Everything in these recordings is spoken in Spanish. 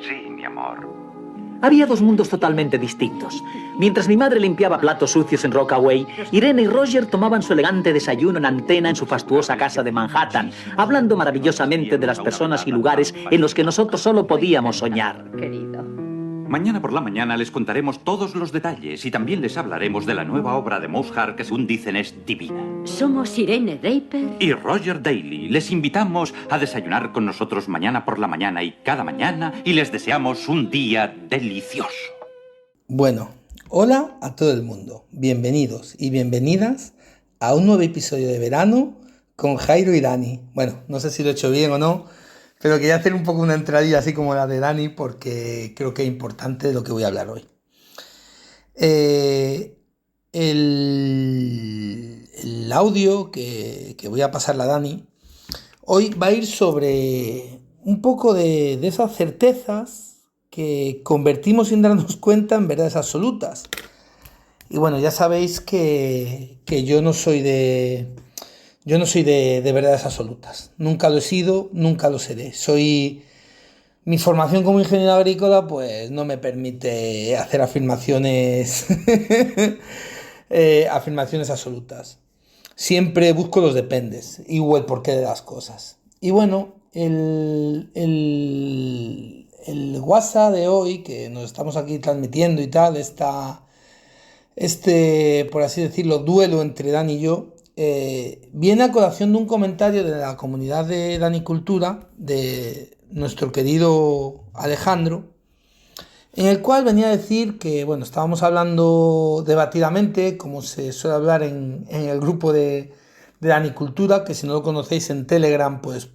Sí, mi amor. Había dos mundos totalmente distintos. Mientras mi madre limpiaba platos sucios en Rockaway, Irene y Roger tomaban su elegante desayuno en antena en su fastuosa casa de Manhattan, hablando maravillosamente de las personas y lugares en los que nosotros solo podíamos soñar. Querido. Mañana por la mañana les contaremos todos los detalles y también les hablaremos de la nueva obra de Mozart que, según dicen, es divina. Somos Irene Draper Y Roger Daly. Les invitamos a desayunar con nosotros mañana por la mañana y cada mañana y les deseamos un día delicioso. Bueno, hola a todo el mundo. Bienvenidos y bienvenidas a un nuevo episodio de verano con Jairo y Dani. Bueno, no sé si lo he hecho bien o no, pero quería hacer un poco una entradilla así como la de Dani porque creo que es importante de lo que voy a hablar hoy. El audio que voy a pasarle a Dani hoy va a ir sobre un poco de esas certezas que convertimos sin darnos cuenta en verdades absolutas. Y bueno, ya sabéis que yo no soy de verdades absolutas. Nunca lo he sido, nunca lo seré. Mi formación como ingeniero agrícola pues no me permite hacer afirmaciones afirmaciones absolutas. Siempre busco los dependes y el porqué de las cosas. Y bueno, el WhatsApp de hoy, que nos estamos aquí transmitiendo y tal, por así decirlo, duelo entre Dani y yo, viene a colación de un comentario de la comunidad de Dani Cultura, de nuestro querido Alejandro, en el cual venía a decir que, bueno, estábamos hablando debatidamente, como se suele hablar en el grupo de Dani Cultura, que si no lo conocéis en Telegram, pues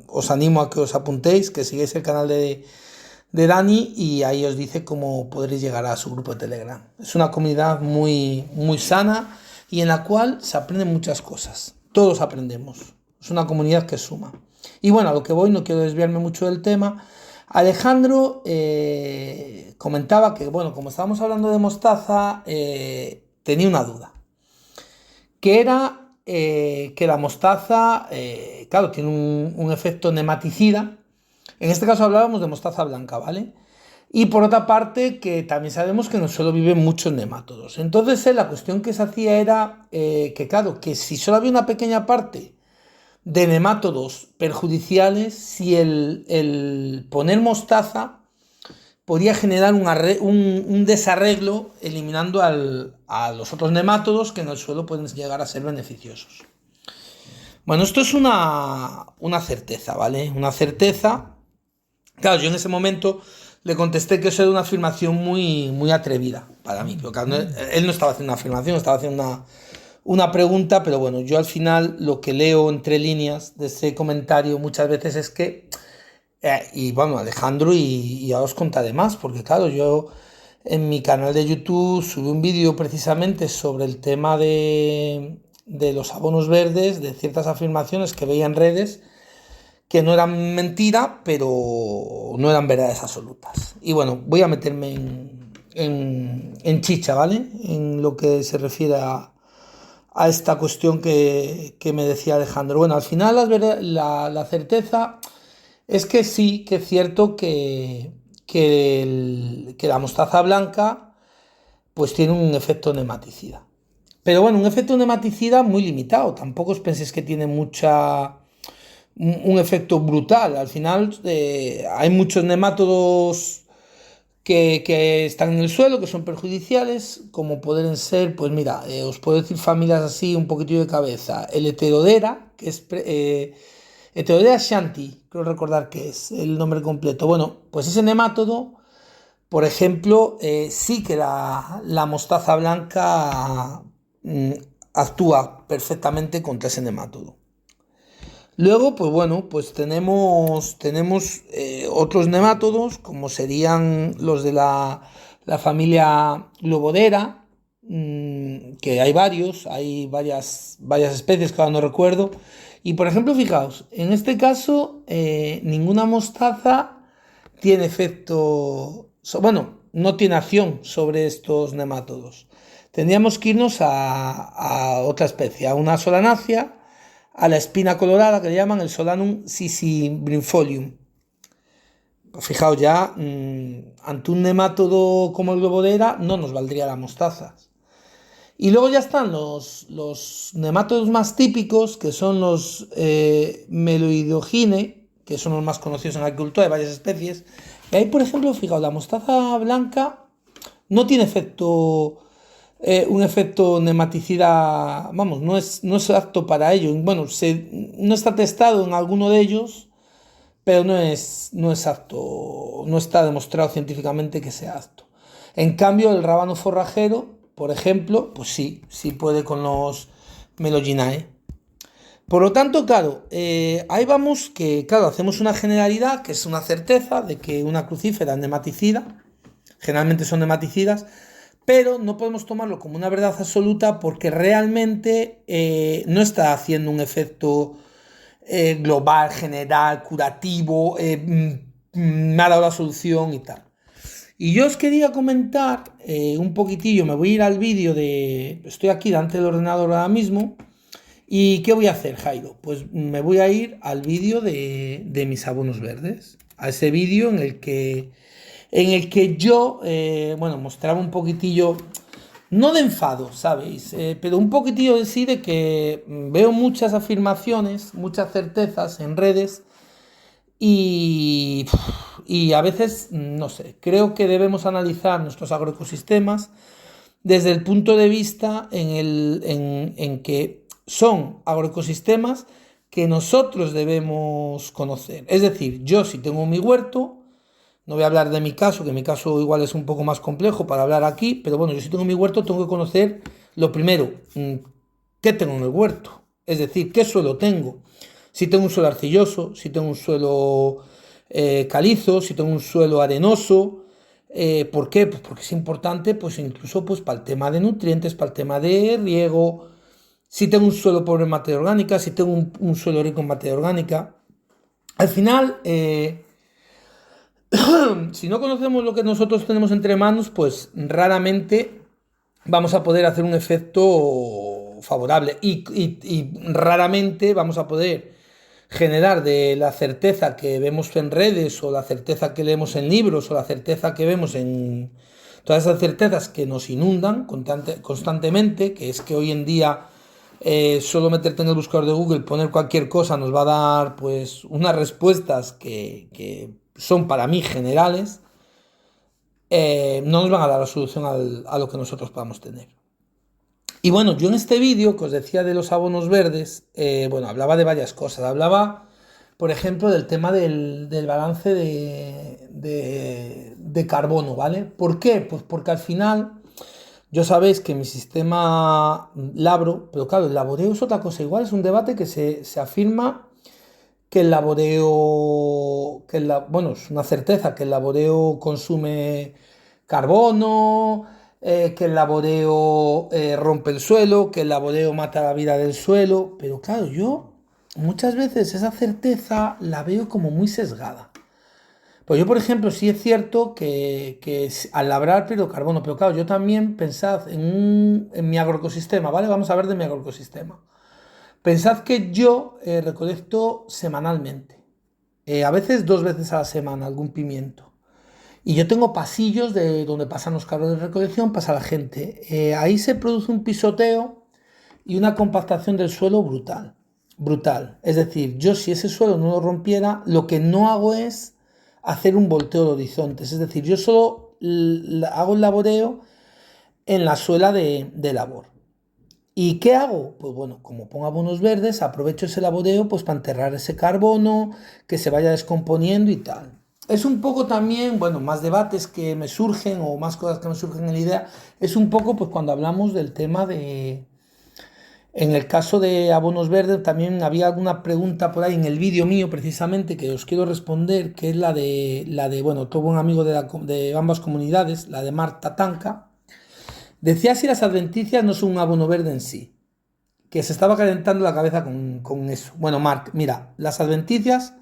os animo a que os apuntéis, que sigáis el canal de Dani y ahí os dice cómo podréis llegar a su grupo de Telegram. Es una comunidad muy, muy sana y en la cual se aprenden muchas cosas. Todos aprendemos. Es una comunidad que suma. Y bueno, a lo que voy, no quiero desviarme mucho del tema. Alejandro comentaba que, bueno, como estábamos hablando de mostaza, tenía una duda. Que era que la mostaza, claro, tiene un efecto nematicida. En este caso hablábamos de mostaza blanca, ¿vale? Y por otra parte, que también sabemos que en el suelo viven muchos nemátodos. Entonces, la cuestión que se hacía era que, claro, que si solo había una pequeña parte de nemátodos perjudiciales, si el poner mostaza podía generar un desarreglo eliminando a los otros nemátodos que en el suelo pueden llegar a ser beneficiosos. Bueno, esto es una certeza, ¿vale? Una certeza. Claro, yo en ese momento le contesté que eso era una afirmación muy, muy atrevida para mí. Pero claro, él no estaba haciendo una afirmación, estaba haciendo una pregunta, pero bueno, yo al final lo que leo entre líneas de ese comentario muchas veces es que, y bueno, Alejandro, y ahora os contaré más, porque claro, yo en mi canal de YouTube subí un vídeo precisamente sobre el tema de los abonos verdes, de ciertas afirmaciones que veía en redes, que no eran mentira, pero no eran verdades absolutas. Y bueno, voy a meterme en chicha, ¿vale? En lo que se refiere a esta cuestión que me decía Alejandro. Bueno, al final la certeza es que sí, que es cierto que la mostaza blanca pues tiene un efecto nematicida. Pero bueno, un efecto nematicida muy limitado. Tampoco os penséis que tiene un efecto brutal. Al final hay muchos nemátodos que están en el suelo, que son perjudiciales, como pueden ser, pues mira, os puedo decir familias así un poquito de cabeza. El Heterodera, que es Heterodera shanti, creo recordar que es el nombre completo. Bueno, pues ese nemátodo, por ejemplo, sí que la mostaza blanca actúa perfectamente contra ese nemátodo. Luego, pues bueno, pues tenemos otros nemátodos, como serían los de la familia Globodera, que hay varias especies que ahora no recuerdo. Y por ejemplo, fijaos, en este caso, ninguna mostaza tiene efecto, no tiene acción sobre estos nemátodos. Tendríamos que irnos a otra especie, a una solanácea, a la espina colorada que le llaman el Solanum sisybrinfolium. Pues fijaos ya, ante un nemátodo como el globodera no nos valdría la mostaza. Y luego ya están los nemátodos más típicos, que son los Meloidogine, que son los más conocidos en la agricultura, de varias especies. Y ahí, por ejemplo, fijaos, la mostaza blanca no tiene un efecto nematicida, vamos, no es apto para ello. Bueno, no está testado en alguno de ellos, pero no es apto, no está demostrado científicamente que sea apto. En cambio, el rábano forrajero, por ejemplo, pues sí puede con los Meloginae. Por lo tanto, claro, ahí vamos que, claro, hacemos una generalidad, que es una certeza de que una crucífera es nematicida, generalmente son nematicidas, pero no podemos tomarlo como una verdad absoluta porque realmente no está haciendo un efecto global, general, curativo, me ha dado la solución y tal. Y yo os quería comentar un poquitillo, me voy a ir al vídeo estoy aquí delante del ordenador ahora mismo, ¿y qué voy a hacer, Jairo? Pues me voy a ir al vídeo de mis abonos verdes, a ese vídeo en el que yo, mostraba un poquitillo, no de enfado, ¿sabéis? Pero un poquitillo de que veo muchas afirmaciones, muchas certezas en redes y a veces, no sé, creo que debemos analizar nuestros agroecosistemas desde el punto de vista en que son agroecosistemas que nosotros debemos conocer. Es decir, yo si tengo mi huerto, no voy a hablar de mi caso, que mi caso igual es un poco más complejo para hablar aquí, pero bueno, yo si tengo mi huerto tengo que conocer lo primero, qué tengo en el huerto, es decir, qué suelo tengo. Si tengo un suelo arcilloso, si tengo un suelo calizo, si tengo un suelo arenoso. ¿Por qué? Pues porque es importante, pues incluso pues, para el tema de nutrientes, para el tema de riego. Si tengo un suelo pobre en materia orgánica, si tengo un suelo rico en materia orgánica. Al final, si no conocemos lo que nosotros tenemos entre manos, pues raramente vamos a poder hacer un efecto favorable y raramente vamos a poder generar de la certeza que vemos en redes o la certeza que leemos en libros o la certeza que vemos en todas esas certezas que nos inundan constantemente, que es que hoy en día solo meterte en el buscador de Google, poner cualquier cosa nos va a dar pues unas respuestas que son para mí generales, no nos van a dar la solución a lo que nosotros podamos tener. Y bueno, yo en este vídeo que os decía de los abonos verdes, hablaba de varias cosas. Hablaba, por ejemplo, del tema del balance de carbono, ¿vale? ¿Por qué? Pues porque al final, yo sabéis que mi sistema labro, pero claro, el laboreo es otra cosa. Igual es un debate que se afirma que el laboreo, es una certeza que el laboreo consume carbono, que el laboreo rompe el suelo, que el laboreo mata la vida del suelo, pero claro, yo muchas veces esa certeza la veo como muy sesgada. Pues yo, por ejemplo, sí es cierto que al labrar pierdo carbono, pero claro, yo también pensad en mi agroecosistema, ¿vale? Vamos a ver de mi agroecosistema. Pensad que yo recolecto semanalmente, a veces 2 veces a la semana, algún pimiento. Y yo tengo pasillos de donde pasan los carros de recolección, pasa la gente. Ahí se produce un pisoteo y una compactación del suelo brutal. Brutal. Es decir, yo si ese suelo no lo rompiera, lo que no hago es hacer un volteo de horizontes. Es decir, yo solo hago el laboreo en la suela de labor. ¿Y qué hago? Pues bueno, como pongo abonos verdes, aprovecho ese laboreo pues para enterrar ese carbono, que se vaya descomponiendo y tal. Es un poco también, más debates que me surgen o más cosas que me surgen en la idea, es un poco pues cuando hablamos del tema en el caso de abonos verdes, también había alguna pregunta por ahí en el vídeo mío precisamente que os quiero responder, que es la de todo buen amigo de ambas comunidades, la de Marta Tanca. Decía si las adventicias no son un abono verde en sí, que se estaba calentando la cabeza con eso. Bueno, Marc, mira, las adventicias...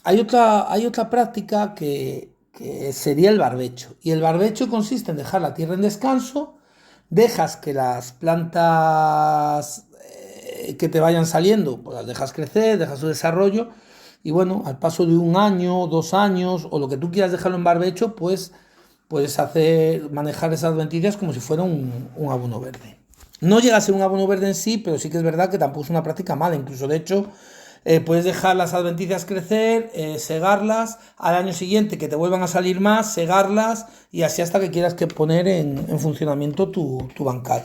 Hay otra práctica que sería el barbecho. Y el barbecho consiste en dejar la tierra en descanso, dejas que las plantas que te vayan saliendo, pues las dejas crecer, dejas su desarrollo, y bueno, al paso de 1 año, 2 años o lo que tú quieras dejarlo en barbecho, pues puedes manejar esas adventicias como si fuera un abono verde. No llega a ser un abono verde en sí, pero sí que es verdad que tampoco es una práctica mala. Incluso, de hecho, puedes dejar las adventicias crecer, segarlas, al año siguiente que te vuelvan a salir más, segarlas y así hasta que quieras poner en funcionamiento tu bancal.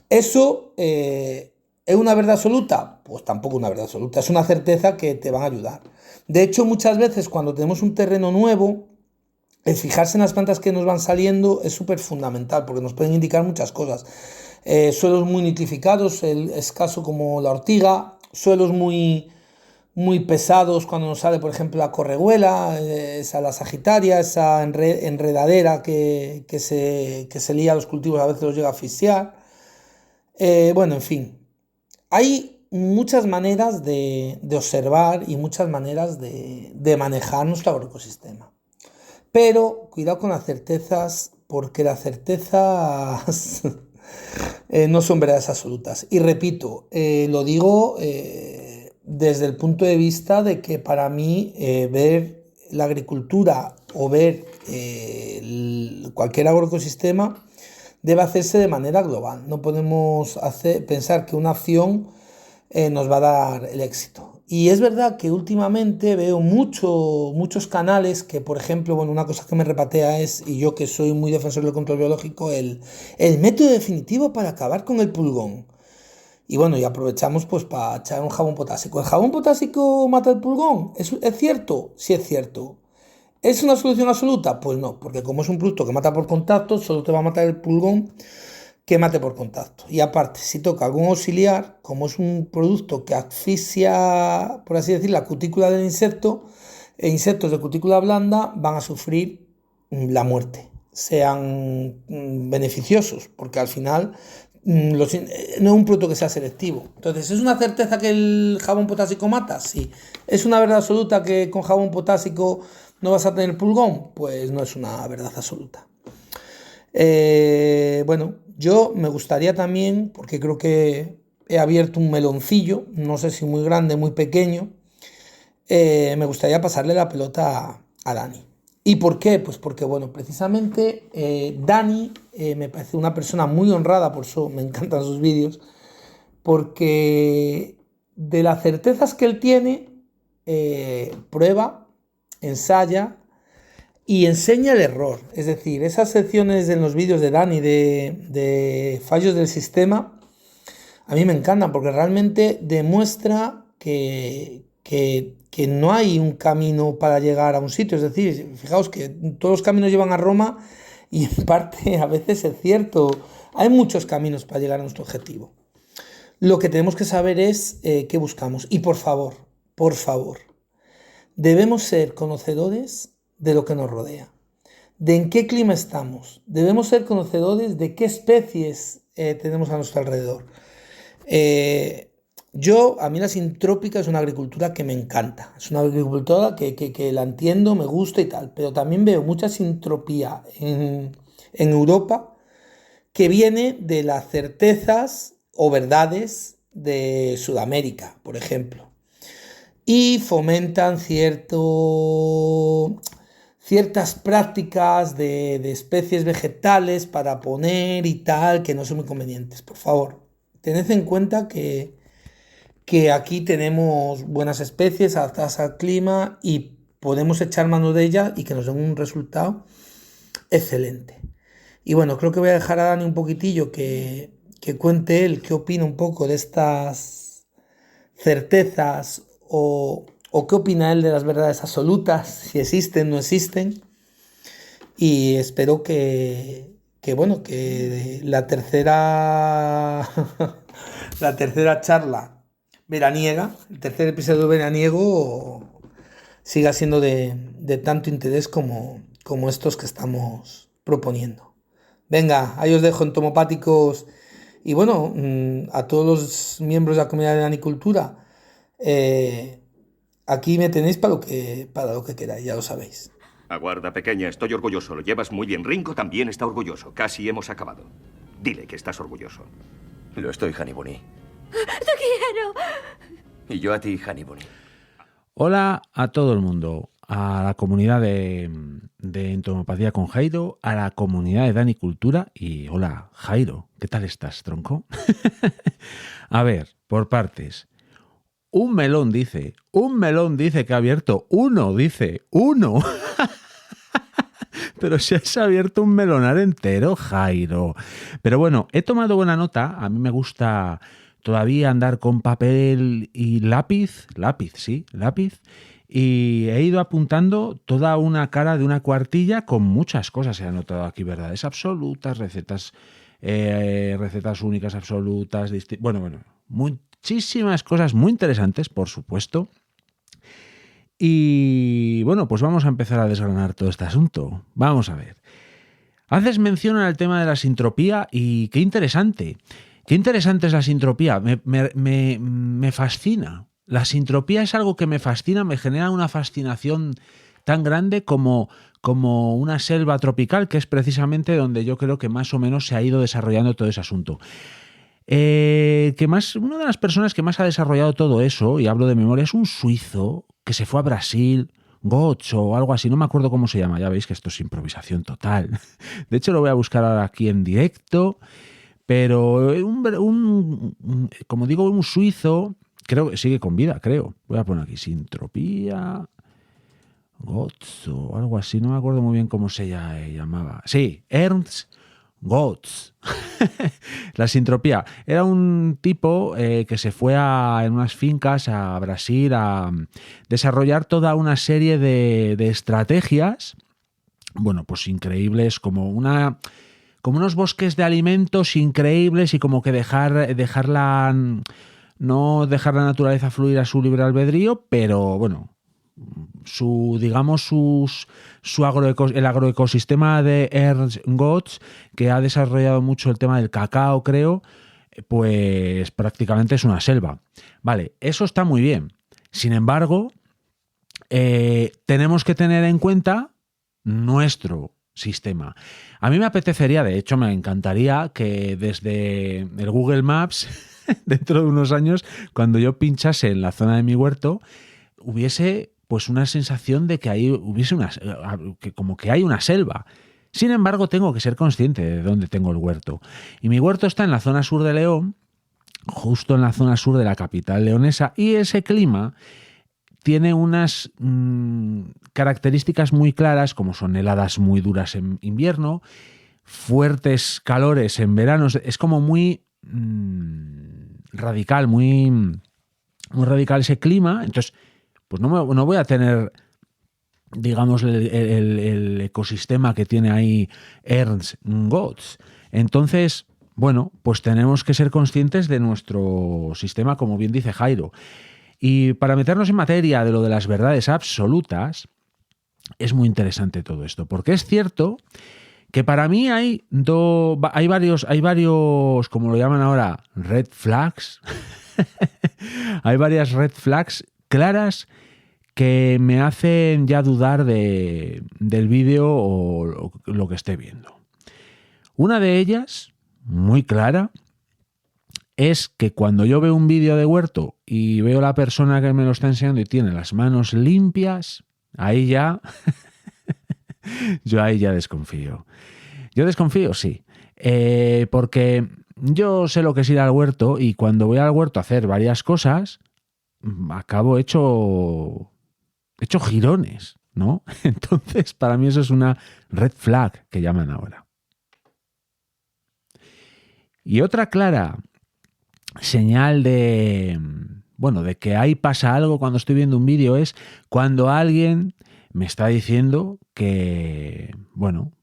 ¿Eso es una verdad absoluta? Pues tampoco una verdad absoluta, es una certeza que te van a ayudar. De hecho, muchas veces cuando tenemos un terreno nuevo, el fijarse en las plantas que nos van saliendo es súper fundamental porque nos pueden indicar muchas cosas. Suelos muy nitrificados, escaso como la ortiga, suelos muy pesados cuando nos sale, por ejemplo, la correguela, la sagitaria, esa enredadera que se lía a los cultivos, a veces los llega a asfixiar. Bueno, en fin, hay muchas maneras de observar y muchas maneras de manejar nuestro agroecosistema. Pero cuidado con las certezas, porque las certezas no son verdades absolutas. Y repito, lo digo desde el punto de vista de que para mí ver la agricultura o ver cualquier agroecosistema debe hacerse de manera global. No podemos pensar que una acción nos va a dar el éxito. Y es verdad que últimamente veo muchos canales que, por ejemplo, bueno, una cosa que me repatea es, y yo que soy muy defensor del control biológico, el método definitivo para acabar con el pulgón. Y bueno, y aprovechamos pues para echar un jabón potásico. ¿El jabón potásico mata el pulgón? ¿Es cierto? Sí es cierto. ¿Es una solución absoluta? Pues no, porque como es un producto que mata por contacto, solo te va a matar el pulgón que mate por contacto. Y aparte, si toca algún auxiliar, como es un producto que asfixia, por así decir, la cutícula del insecto, insectos de cutícula blanda van a sufrir la muerte, sean beneficiosos, porque al final no es un producto que sea selectivo. Entonces, ¿es una certeza que el jabón potásico mata? Sí. ¿Es una verdad absoluta que con jabón potásico no vas a tener pulgón? Pues no es una verdad absoluta. Bueno, yo me gustaría también, porque creo que he abierto un meloncillo, no sé si muy grande, muy pequeño, me gustaría pasarle la pelota a Dani. ¿Y por qué? Pues porque, bueno, precisamente Dani me parece una persona muy honrada, por eso me encantan sus vídeos, porque de las certezas que él tiene, prueba, ensaya y enseña el error. Es decir, esas secciones en los vídeos de Dani de fallos del sistema, a mí me encantan porque realmente demuestra que no hay un camino para llegar a un sitio. Es decir, fijaos que todos los caminos llevan a Roma y en parte a veces es cierto. Hay muchos caminos para llegar a nuestro objetivo. Lo que tenemos que saber es qué buscamos. Y por favor, debemos ser conocedores de lo que nos rodea, de en qué clima estamos. Debemos ser conocedores de qué especies tenemos a nuestro alrededor. A mí la sintrópica es una agricultura que me encanta. Es una agricultura que la entiendo, me gusta y tal. Pero también veo mucha sintropía en Europa que viene de las certezas o verdades de Sudamérica, por ejemplo. Y fomentan ciertas prácticas de especies vegetales para poner y tal, que no son muy convenientes. Por favor, tened en cuenta que aquí tenemos buenas especies adaptadas al clima y podemos echar mano de ellas y que nos den un resultado excelente. Y bueno, creo que voy a dejar a Dani un poquitillo que cuente él qué opina un poco de estas certezas o qué opina él de las verdades absolutas, si existen o no existen. Y espero que la tercera charla veraniega, el tercer episodio veraniego, siga siendo de tanto interés como estos que estamos proponiendo. Venga, ahí os dejo entomopáticos y bueno, a todos los miembros de la comunidad de Danicultura, aquí me tenéis para lo que queráis, ya lo sabéis. Aguarda, pequeña, estoy orgulloso. Lo llevas muy bien. Ringo también está orgulloso. Casi hemos acabado. Dile que estás orgulloso. Lo estoy, Honey Bunny. ¡Te quiero! Y yo a ti, Honey Bunny. Hola a todo el mundo, a la comunidad de Entomopatía con Jairo, a la comunidad de Dani Cultura y hola, Jairo, ¿qué tal estás, tronco? A ver, por partes. Un melón dice que ha abierto uno. Pero si has abierto un melonar entero, Jairo. Pero bueno, he tomado buena nota. A mí me gusta todavía andar con papel y lápiz. Y he ido apuntando toda una cara de una cuartilla con muchas cosas. He anotado aquí verdades absolutas, recetas únicas absolutas. Bueno, muchísimas cosas muy interesantes, por supuesto. Y bueno, pues vamos a empezar a desgranar todo este asunto. Vamos a ver. Haces mención al tema de la sintropía y qué interesante. Qué interesante es la sintropía. Me fascina. La sintropía es algo que me fascina, me genera una fascinación tan grande como una selva tropical, que es precisamente donde yo creo que más o menos se ha ido desarrollando todo ese asunto. Una de las personas que más ha desarrollado todo eso, y hablo de memoria, es un suizo que se fue a Brasil, Gotch o algo así, no me acuerdo cómo se llama, ya veis que esto es improvisación total. De hecho lo voy a buscar ahora aquí en directo, pero como digo, un suizo, creo que sigue con vida, creo. Voy a poner aquí sintropía, Gotch o algo así, no me acuerdo muy bien cómo se llamaba. Sí, Ernst Gotz. La sintropía. Era un tipo que se fue en unas fincas a Brasil a desarrollar toda una serie de estrategias, bueno, pues increíbles, como unos bosques de alimentos increíbles y como que no dejar la naturaleza fluir a su libre albedrío, pero bueno, el agroecosistema de Ernst Gotz, que ha desarrollado mucho el tema del cacao, creo, pues prácticamente es una selva. Vale, eso está muy bien. Sin embargo, tenemos que tener en cuenta nuestro sistema. A mí me apetecería, de hecho me encantaría que desde el Google Maps, dentro de unos años, cuando yo pinchase en la zona de mi huerto, hubiese pues una sensación de que ahí hubiese como que hay una selva. Sin embargo, tengo que ser consciente de dónde tengo el huerto. Y mi huerto está en la zona sur de León, justo en la zona sur de la capital leonesa, y ese clima tiene unas características muy claras, como son heladas muy duras en invierno, fuertes calores en verano. Es como muy radical, muy radical ese clima. Entonces, pues no voy a tener, digamos, el ecosistema que tiene ahí Ernst Gotz. Entonces, bueno, pues tenemos que ser conscientes de nuestro sistema, como bien dice Jairo. Y para meternos en materia de lo de las verdades absolutas, es muy interesante todo esto, porque es cierto que para mí hay varios, como lo llaman ahora, red flags. Hay varias red flags claras que me hacen ya dudar del vídeo o lo que esté viendo. Una de ellas, muy clara, es que cuando yo veo un vídeo de huerto y veo a la persona que me lo está enseñando y tiene las manos limpias, ahí ya yo ahí ya desconfío. Yo desconfío, sí, porque yo sé lo que es ir al huerto y cuando voy al huerto a hacer varias cosas, acabo hecho girones, ¿no? Entonces, para mí eso es una red flag que llaman ahora. Y otra clara señal de que ahí pasa algo cuando estoy viendo un vídeo es cuando alguien me está diciendo que,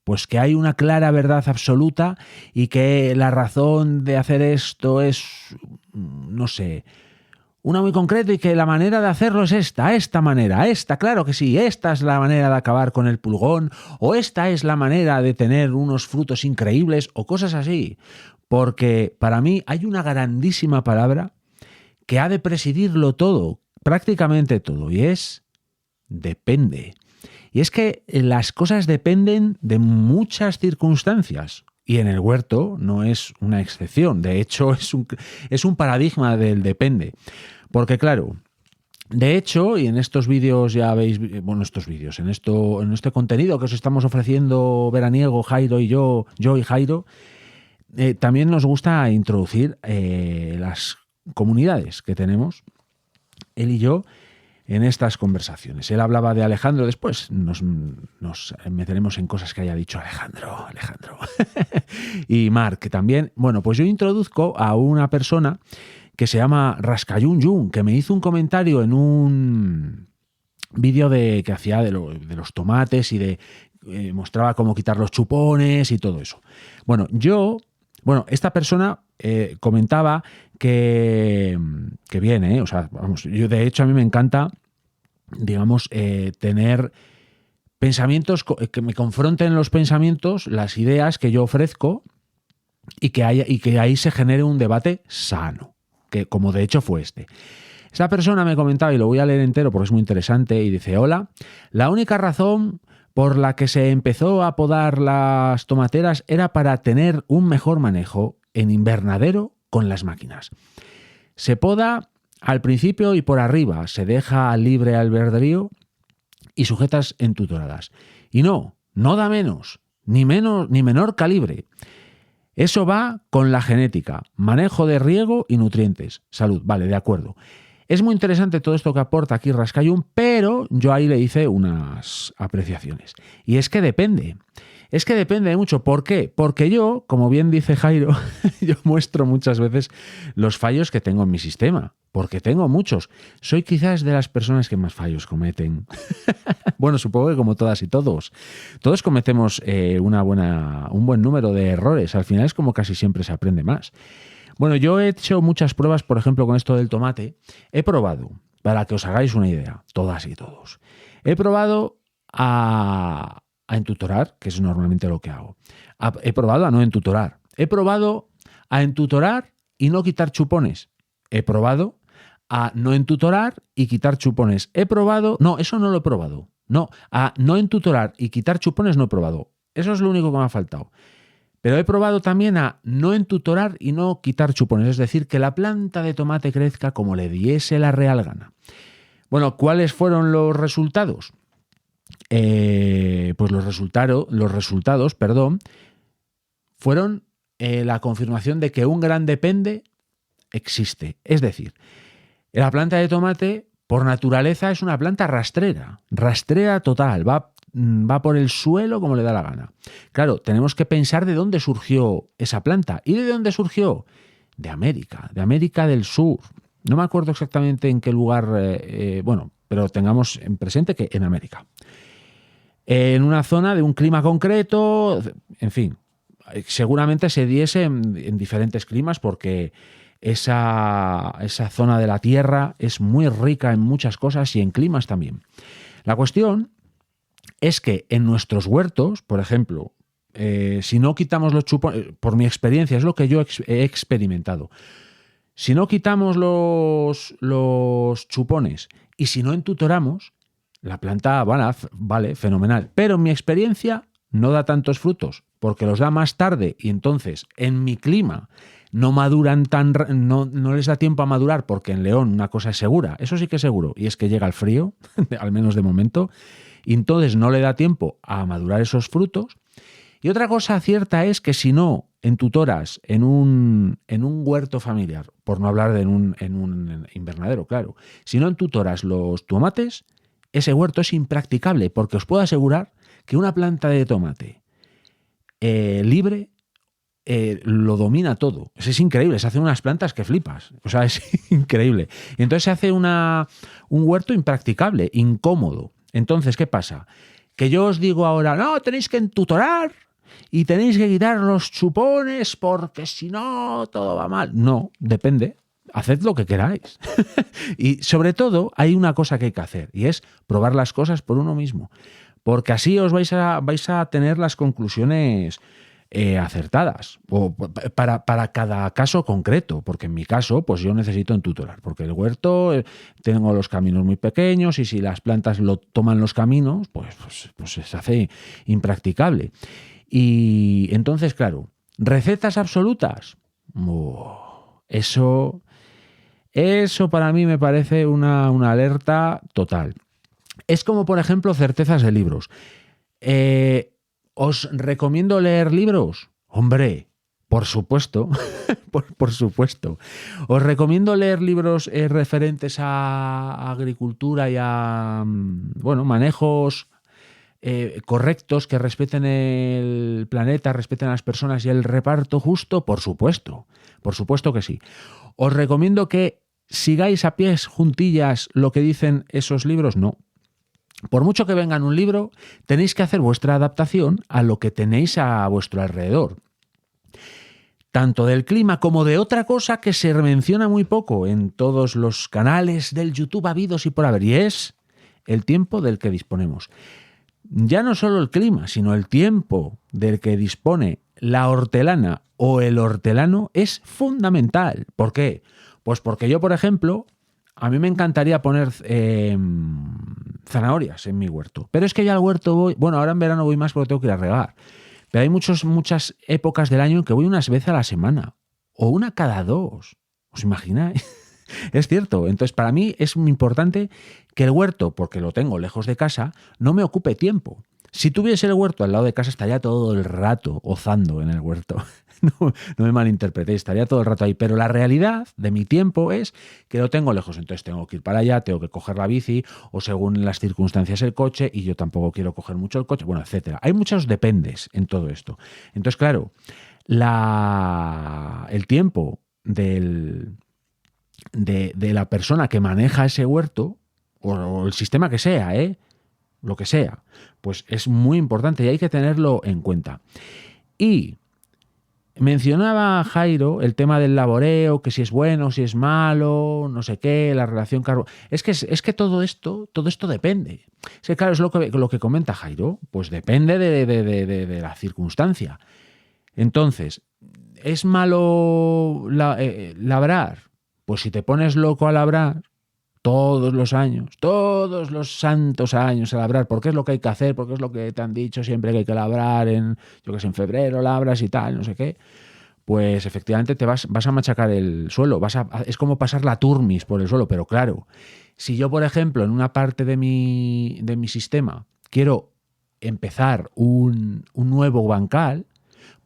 pues que hay una clara verdad absoluta y que la razón de hacer esto es, no sé, una muy concreta y que la manera de hacerlo es esta manera, claro que sí, esta es la manera de acabar con el pulgón o esta es la manera de tener unos frutos increíbles o cosas así. Porque para mí hay una grandísima palabra que ha de presidirlo todo, prácticamente todo, y es depende. Y es que las cosas dependen de muchas circunstancias. Y en el huerto no es una excepción. De hecho, es un paradigma del depende. Porque claro, De hecho, y en estos vídeos ya veis, bueno, estos vídeos, en este contenido que os estamos ofreciendo veraniego, Jairo y yo y Jairo, también nos gusta introducir las comunidades que tenemos, él y yo, en estas conversaciones. Él hablaba de Alejandro, después nos meteremos en cosas que haya dicho Alejandro. Y Marc, que también, bueno, pues yo introduzco a una persona que se llama Rascayun Yun, que me hizo un comentario en un vídeo que hacía de los tomates y mostraba cómo quitar los chupones y todo eso. Bueno, esta persona comentaba que bien, o sea, vamos, yo de hecho a mí me encanta, digamos, tener pensamientos que me confronten los pensamientos, las ideas que yo ofrezco y que ahí se genere un debate sano, que como de hecho fue este. Esta persona me comentaba, y lo voy a leer entero porque es muy interesante, y dice: hola, la única razón por la que se empezó a podar las tomateras era para tener un mejor manejo en invernadero con las máquinas. Se poda al principio y por arriba, se deja libre albedrío y sujetas entuturadas. Y no da menos, ni menor calibre. Eso va con la genética, manejo de riego y nutrientes. Salud, vale, de acuerdo. Es muy interesante todo esto que aporta aquí Rascayun, pero yo ahí le hice unas apreciaciones. Y es que depende mucho. ¿Por qué? Porque yo, como bien dice Jairo, yo muestro muchas veces los fallos que tengo en mi sistema, porque tengo muchos. Soy quizás de las personas que más fallos cometen. Bueno, supongo que como todas y todos. Todos cometemos un buen número de errores. Al final es como casi siempre se aprende más. Bueno, yo he hecho muchas pruebas, por ejemplo, con esto del tomate. He probado, para que os hagáis una idea, todas y todos. He probado a entutorar, que es normalmente lo que hago. He probado a no entutorar. He probado a entutorar y no quitar chupones. He probado a no entutorar y quitar chupones. No, eso no lo he probado. No, a no entutorar y quitar chupones no he probado. Eso es lo único que me ha faltado. Pero he probado también a no entutorar y no quitar chupones. Es decir, que la planta de tomate crezca como le diese la real gana. Bueno, ¿cuáles fueron los resultados? Pues los resultados, fueron la confirmación de que un gran depende existe. Es decir, la planta de tomate, por naturaleza, es una planta rastrera total, va por el suelo como le da la gana. Claro, tenemos que pensar de dónde surgió esa planta. ¿Y de dónde surgió? De América del Sur. No me acuerdo exactamente en qué lugar, pero tengamos en presente que en América. En una zona de un clima concreto, en fin, seguramente se diese en diferentes climas porque esa zona de la Tierra es muy rica en muchas cosas y en climas también. La cuestión es que en nuestros huertos, por ejemplo, si no quitamos los chupones, por mi experiencia, es lo que yo he experimentado, si no quitamos los chupones y si no entutoramos, la planta vale, fenomenal. Pero en mi experiencia no da tantos frutos porque los da más tarde y entonces en mi clima no maduran no les da tiempo a madurar porque en León una cosa es segura, eso sí que es seguro, y es que llega el frío, al menos de momento, y entonces no le da tiempo a madurar esos frutos. Y otra cosa cierta es que si no entutoras en un huerto familiar, por no hablar de en un invernadero, claro, si no entutoras los tomates, ese huerto es impracticable, porque os puedo asegurar que una planta de tomate libre lo domina todo. Es increíble, se hacen unas plantas que flipas. O sea, es increíble. Y entonces se hace un huerto impracticable, incómodo. Entonces, ¿qué pasa? Que yo os digo ahora, no, tenéis que entutorar y tenéis que quitar los chupones porque si no, todo va mal. No, depende. Haced lo que queráis. Y sobre todo hay una cosa que hay que hacer y es probar las cosas por uno mismo. Porque así os vais a tener las conclusiones acertadas o para cada caso concreto. Porque en mi caso, pues yo necesito entutorar. Porque el huerto tengo los caminos muy pequeños y si las plantas lo toman los caminos, pues se hace impracticable. Y entonces, claro, recetas absolutas. Eso Eso para mí me parece una alerta total. Es como, por ejemplo, certezas de libros. ¿Os recomiendo leer libros? Hombre, por supuesto, por supuesto. Os recomiendo leer libros referentes a agricultura y a manejos correctos que respeten el planeta, respeten a las personas y el reparto justo, por supuesto que sí. ¿Os recomiendo que sigáis a pies juntillas lo que dicen esos libros? No. Por mucho que venga en un libro, tenéis que hacer vuestra adaptación a lo que tenéis a vuestro alrededor. Tanto del clima como de otra cosa que se menciona muy poco en todos los canales del YouTube habidos y por haber, y es el tiempo del que disponemos. Ya no solo el clima, sino el tiempo del que dispone la hortelana o el hortelano es fundamental. ¿Por qué? Pues porque yo, por ejemplo, a mí me encantaría poner zanahorias en mi huerto. Pero es que ya al huerto voy... Bueno, ahora en verano voy más porque tengo que ir a regar. Pero hay muchas épocas del año en que voy unas veces a la semana. O una cada 2. ¿Os imagináis? Es cierto. Entonces, para mí es muy importante que el huerto, porque lo tengo lejos de casa, no me ocupe tiempo. Si tuviese el huerto al lado de casa, estaría todo el rato ozando en el huerto. No me malinterpretéis, estaría todo el rato ahí. Pero la realidad de mi tiempo es que lo tengo lejos. Entonces tengo que ir para allá, tengo que coger la bici o según las circunstancias el coche, y yo tampoco quiero coger mucho el coche, bueno, etcétera. Hay muchos dependes en todo esto. Entonces, claro, el tiempo de la persona que maneja ese huerto o el sistema que sea, lo que sea, pues es muy importante y hay que tenerlo en cuenta. Y mencionaba Jairo el tema del laboreo, que si es bueno, si es malo, no sé qué, la relación carbono. Es que todo esto depende. Es que, claro, es lo que comenta Jairo, pues depende de la circunstancia. Entonces, ¿es malo labrar? Pues si te pones loco a labrar todos los santos años a labrar, porque es lo que hay que hacer, porque es lo que te han dicho siempre que hay que labrar en febrero labras y tal, no sé qué, pues efectivamente te vas a machacar el suelo, es como pasar la turmis por el suelo. Pero claro, si yo, por ejemplo, en una parte de mi sistema quiero empezar un nuevo bancal,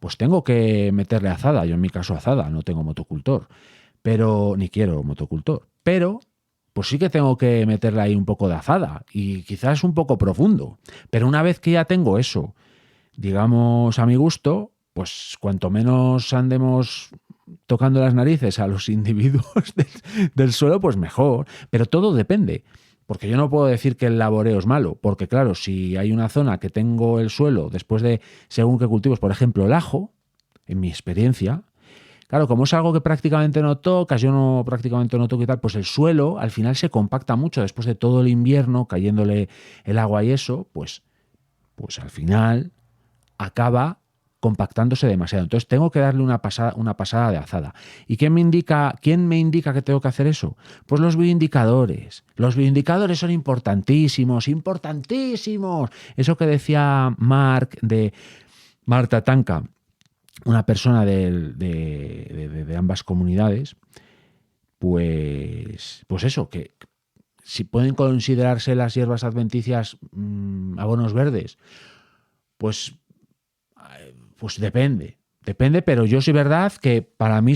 pues tengo que meterle azada. Yo en mi caso azada, no tengo motocultor, ni quiero motocultor, pero pues sí que tengo que meterle ahí un poco de azada y quizás un poco profundo. Pero una vez que ya tengo eso, digamos, a mi gusto, pues cuanto menos andemos tocando las narices a los individuos del suelo, pues mejor. Pero todo depende, porque yo no puedo decir que el laboreo es malo, porque claro, si hay una zona que tengo el suelo después de según qué cultivos, por ejemplo el ajo, en mi experiencia, claro, como es algo que prácticamente no tocas, yo prácticamente no toco y tal, pues el suelo al final se compacta mucho después de todo el invierno, cayéndole el agua y eso, pues al final acaba compactándose demasiado. Entonces tengo que darle una pasada de azada. ¿Y quién me indica que tengo que hacer eso? Pues los bioindicadores. Los bioindicadores son importantísimos. Eso que decía Marta Tanca, una persona de ambas comunidades, pues eso, que si pueden considerarse las hierbas adventicias abonos verdes, pues depende, pero yo sí verdad que para mí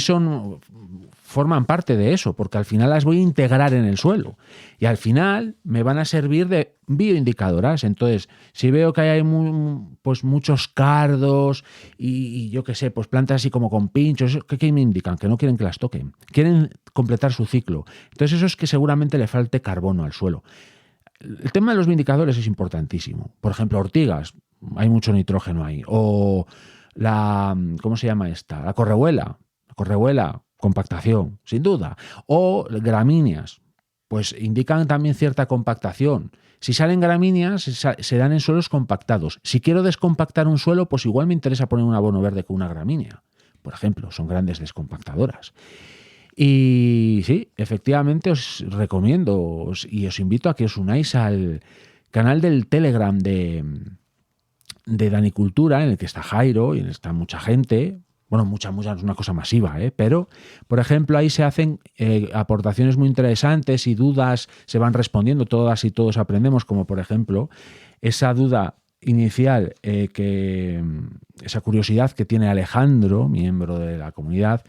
forman parte de eso, porque al final las voy a integrar en el suelo y al final me van a servir de bioindicadoras. Entonces, si veo que hay muchos cardos y yo qué sé, pues plantas así como con pinchos, ¿qué me indican? Que no quieren que las toquen, quieren completar su ciclo. Entonces eso es que seguramente le falte carbono al suelo. El tema de los bioindicadores es importantísimo. Por ejemplo, ortigas, hay mucho nitrógeno ahí. O ¿cómo se llama esta? La correhuela, compactación, sin duda. O gramíneas, pues indican también cierta compactación. Si salen gramíneas, se dan en suelos compactados. Si quiero descompactar un suelo, pues igual me interesa poner un abono verde con una gramínea. Por ejemplo, son grandes descompactadoras. Y sí, efectivamente os recomiendo y os invito a que os unáis al canal del Telegram de Danicultura, en el que está Jairo y en el que está mucha gente, Bueno, mucha, no es una cosa masiva, pero, por ejemplo, ahí se hacen aportaciones muy interesantes y dudas se van respondiendo, todas y todos aprendemos, como por ejemplo, esa duda inicial, esa curiosidad que tiene Alejandro, miembro de la comunidad,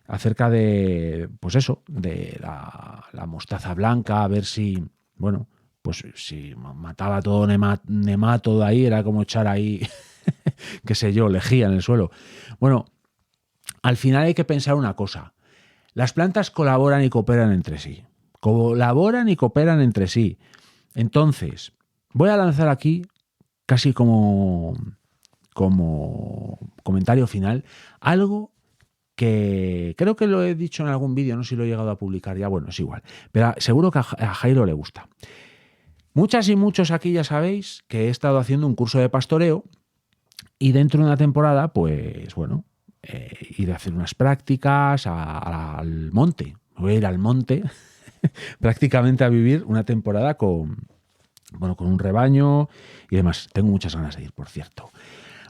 acerca de, pues eso, de la mostaza blanca, a ver si, bueno, pues si mataba todo nemato de ahí, era como echar ahí, qué sé yo, lejía en el suelo. Bueno, al final hay que pensar una cosa. Las plantas colaboran y cooperan entre sí. Entonces, voy a lanzar aquí, casi como comentario final, algo que creo que lo he dicho en algún vídeo, no sé si lo he llegado a publicar ya, bueno, es igual, pero seguro que a Jairo le gusta. Muchas y muchos aquí ya sabéis que he estado haciendo un curso de pastoreo y dentro de una temporada, pues bueno, ir a hacer unas prácticas al monte. Voy a ir al monte prácticamente a vivir una temporada con un rebaño y demás. Tengo muchas ganas de ir, por cierto.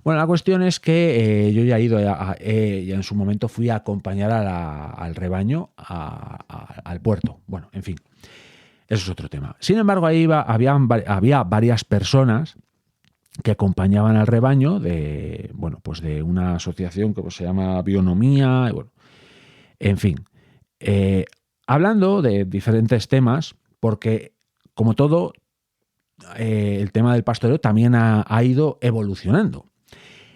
Bueno, la cuestión es que yo ya he ido, ya en su momento fui a acompañar al rebaño al puerto. Bueno, en fin, eso es otro tema. Sin embargo, ahí había varias personas que acompañaban al rebaño de una asociación que se llama Bionomía, y bueno, en fin, hablando de diferentes temas, porque como todo, el tema del pastoreo también ha ido evolucionando.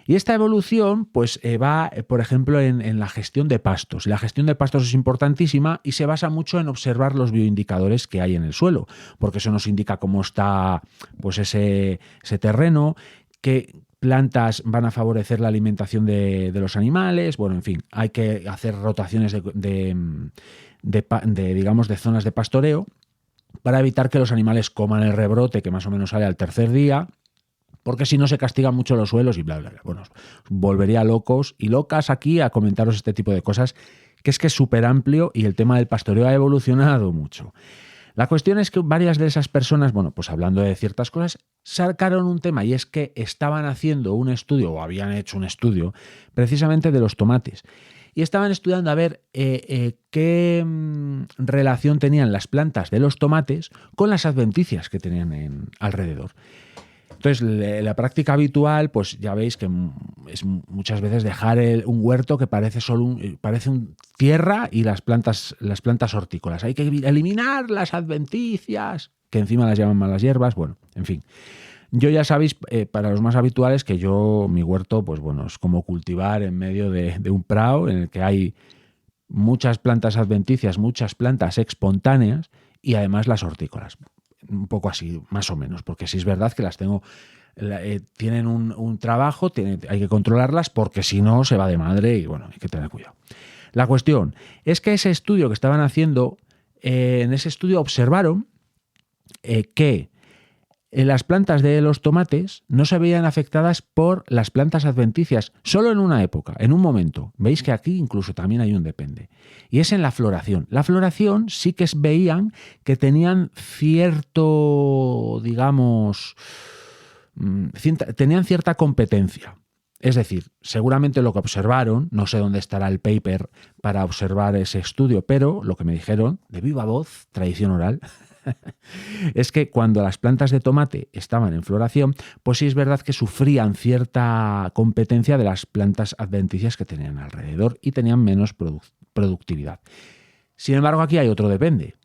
Y esta evolución pues va, por ejemplo, en la gestión de pastos. Y la gestión de pastos es importantísima y se basa mucho en observar los bioindicadores que hay en el suelo, porque eso nos indica cómo está pues ese terreno, qué plantas van a favorecer la alimentación de los animales. Bueno, en fin, hay que hacer rotaciones de zonas de pastoreo para evitar que los animales coman el rebrote que más o menos sale al tercer día, porque si no se castigan mucho los suelos y bla, bla, bla. Bueno, os volvería locos y locas aquí a comentaros este tipo de cosas, que es súper amplio y el tema del pastoreo ha evolucionado mucho. La cuestión es que varias de esas personas, bueno, pues hablando de ciertas cosas, sacaron un tema y es que estaban haciendo un estudio, o habían hecho un estudio, precisamente de los tomates. Y estaban estudiando a ver qué relación tenían las plantas de los tomates con las adventicias que tenían alrededor. Entonces, la práctica habitual, pues ya veis que es muchas veces dejar un huerto que parece tierra y las plantas hortícolas. Hay que eliminar las adventicias, que encima las llaman malas hierbas. Bueno, en fin. Yo ya sabéis, para los más habituales, que mi huerto, pues bueno, es como cultivar en medio de un prado en el que hay muchas plantas adventicias, muchas plantas espontáneas y además las hortícolas. Un poco así, más o menos, porque sí es verdad que las tengo, tienen un trabajo, hay que controlarlas porque si no se va de madre y bueno, hay que tener cuidado. La cuestión es que ese estudio que estaban haciendo, en ese estudio observaron que las plantas de los tomates no se veían afectadas por las plantas adventicias, solo en una época, en un momento. Veis que aquí incluso también hay un depende. Y es en la floración. La floración sí que veían que tenían tenían cierta competencia. Es decir, seguramente lo que observaron, no sé dónde estará el paper para observar ese estudio, pero lo que me dijeron, de viva voz, tradición oral, es que cuando las plantas de tomate estaban en floración, pues sí es verdad que sufrían cierta competencia de las plantas adventicias que tenían alrededor y tenían menos productividad. Sin embargo, aquí hay otro depende.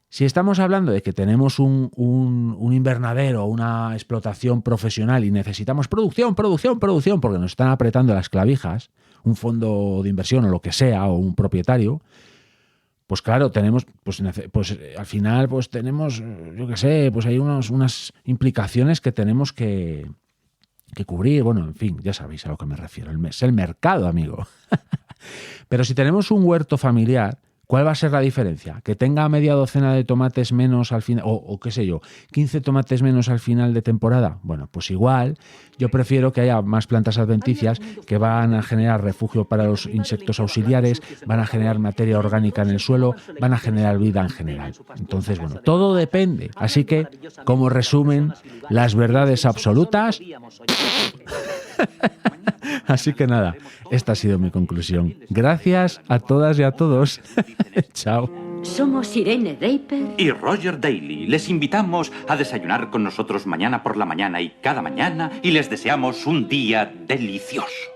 Si estamos hablando de que tenemos un invernadero, una explotación profesional y necesitamos producción, porque nos están apretando las clavijas, un fondo de inversión o lo que sea, o un propietario, pues claro, tenemos, pues al final, pues tenemos, yo qué sé, pues hay unas implicaciones que tenemos que cubrir. Bueno, en fin, ya sabéis a lo que me refiero. Es el mercado, amigo. Pero si tenemos un huerto familiar, ¿cuál va a ser la diferencia? ¿Que tenga media docena de tomates menos al final, o qué sé yo, 15 tomates menos al final de temporada? Bueno, pues igual, yo prefiero que haya más plantas adventicias que van a generar refugio para los insectos auxiliares, van a generar materia orgánica en el suelo, van a generar vida en general. Entonces, bueno, todo depende. Así que, como resumen, las verdades absolutas Así que nada, esta ha sido mi conclusión. Gracias a todas y a todos. Chao. Somos Irene Draper y Roger Daly. Les invitamos a desayunar con nosotros mañana por la mañana y cada mañana y les deseamos un día delicioso.